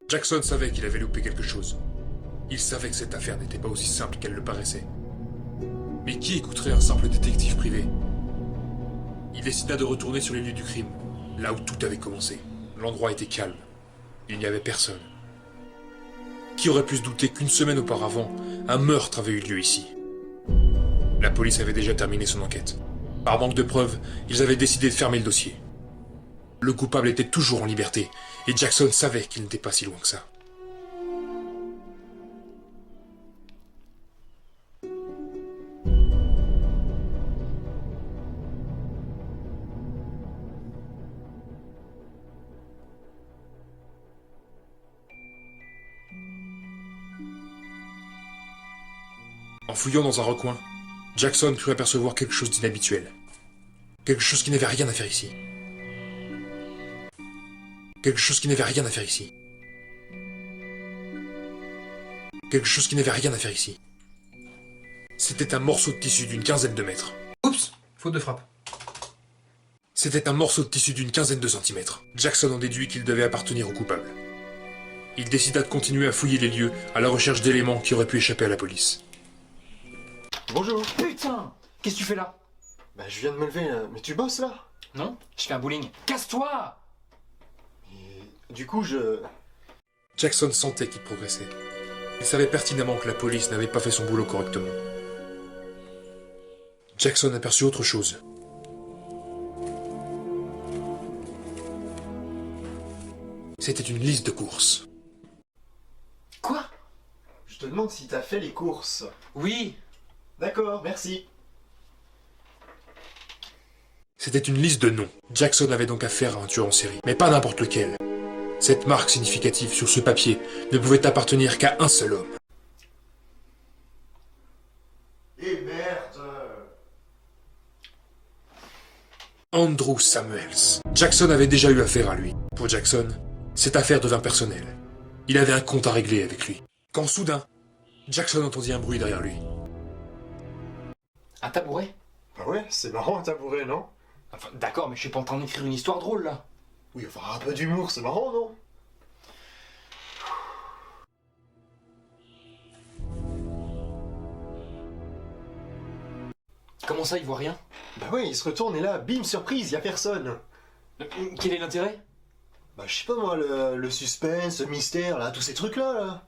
Jackson savait qu'il avait loupé quelque chose. Il savait que cette affaire n'était pas aussi simple qu'elle le paraissait. Mais qui écouterait un simple détective privé? Il décida de retourner sur les lieux du crime, là où tout avait commencé. L'endroit était calme. Il n'y avait personne. Qui aurait pu se douter qu'une semaine auparavant, un meurtre avait eu lieu ici? La police avait déjà terminé son enquête. Par manque de preuves, ils avaient décidé de fermer le dossier. Le coupable était toujours en liberté, et Jackson savait qu'il n'était pas si loin que ça. En fouillant dans un recoin, Jackson crut apercevoir quelque chose d'inhabituel. Quelque chose qui n'avait rien à faire ici. Quelque chose qui n'avait rien à faire ici. Quelque chose qui n'avait rien à faire ici. C'était un morceau de tissu d'une quinzaine de mètres. Oups, faute de frappe. C'était un morceau de tissu d'une quinzaine de centimètres. Jackson en déduit qu'il devait appartenir au coupable. Il décida de continuer à fouiller les lieux à la recherche d'éléments qui auraient pu échapper à la police. Bonjour. Putain, qu'est-ce que tu fais là? Bah je viens de me lever, mais tu bosses là? Non, je fais un bowling. Casse-toi! Et du coup je... Jackson sentait qu'il progressait. Il savait pertinemment que la police n'avait pas fait son boulot correctement. Jackson aperçut autre chose. C'était une liste de courses. Quoi? Je te demande si t'as fait les courses. Oui. D'accord, merci. C'était une liste de noms. Jackson avait donc affaire à un tueur en série, mais pas n'importe lequel. Cette marque significative sur ce papier ne pouvait appartenir qu'à un seul homme. Eh merde! Andrew Samuels. Jackson avait déjà eu affaire à lui. Pour Jackson, cette affaire devint personnelle. Il avait un compte à régler avec lui. Quand soudain, Jackson entendit un bruit derrière lui. Un tabouret? Bah ouais, c'est marrant un tabouret, non? Enfin, d'accord, mais je suis pas en train d'écrire une histoire drôle là. Oui, enfin un peu d'humour, c'est marrant, non? Comment ça, il voit rien? Bah ouais, il se retourne et là, bim, surprise, y a personne. Quel est l'intérêt? Bah je sais pas moi, le suspense, le mystère, là, tous ces trucs-là, là.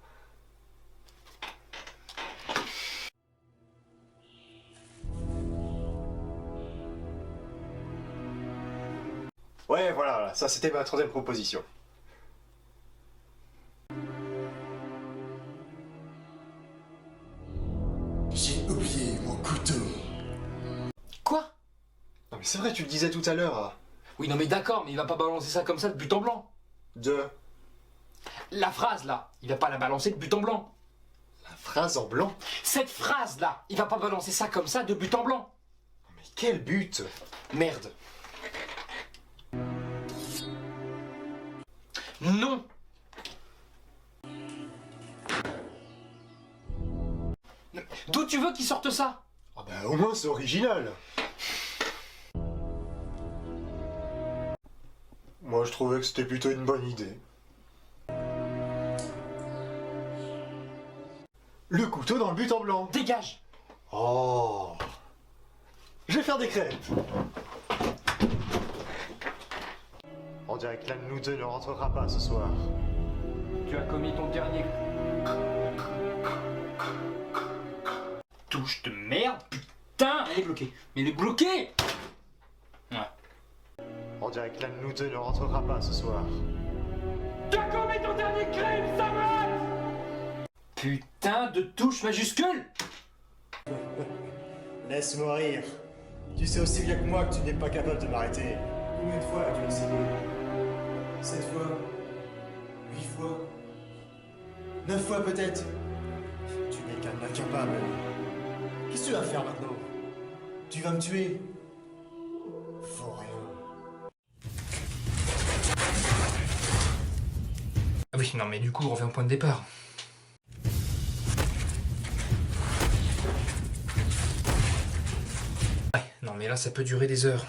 Ouais, voilà, ça c'était ma troisième proposition. J'ai oublié mon couteau. Quoi? Non mais c'est vrai, tu le disais tout à l'heure. Oui, non mais d'accord, mais il va pas balancer ça comme ça de but en blanc. La phrase là, il va pas la balancer de but en blanc. La phrase en blanc. Cette phrase là, il va pas balancer ça comme ça de but en blanc. Mais quel but? Merde. Non. D'où tu veux qu'il sorte ça? Ah bah au moins c'est original. Moi je trouvais que c'était plutôt une bonne idée. Le couteau dans le but en blanc. Dégage. Oh. Je vais faire des crêpes. On dirait que l'un de nous deux ne rentrera pas ce soir. Tu as commis ton dernier... Touche de merde, putain. Elle est bloquée. Mais elle est bloquée. Ouais. On dirait que l'un de nous deux ne rentrera pas ce soir. Tu as commis ton dernier crime, Samuel. Putain de touche majuscule. Laisse-moi rire. Tu sais aussi bien que moi que tu n'es pas capable de m'arrêter. Combien de fois as-tu essayé? 7 fois? 8 fois? 9 fois peut-être? Tu n'es qu'un incapable. Qu'est-ce que tu vas faire maintenant? Tu vas me tuer? Faut rien. Ah oui, non mais du coup on revient au point de départ. Ouais, non mais là ça peut durer des heures.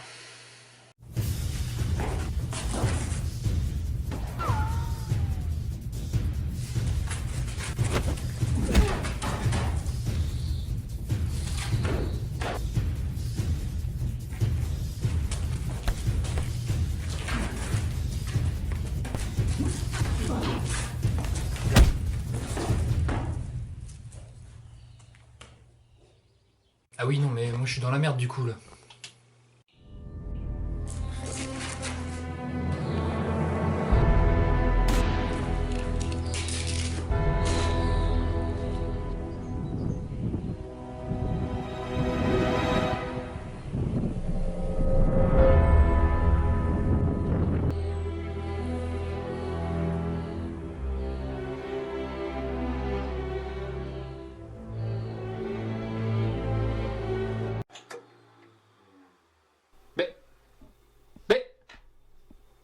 Ah oui, non, mais moi je suis dans la merde du coup là. Mais...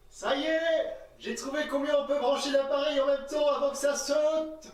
Ça y est, j'ai trouvé combien on peut brancher l'appareil en même temps avant que ça saute.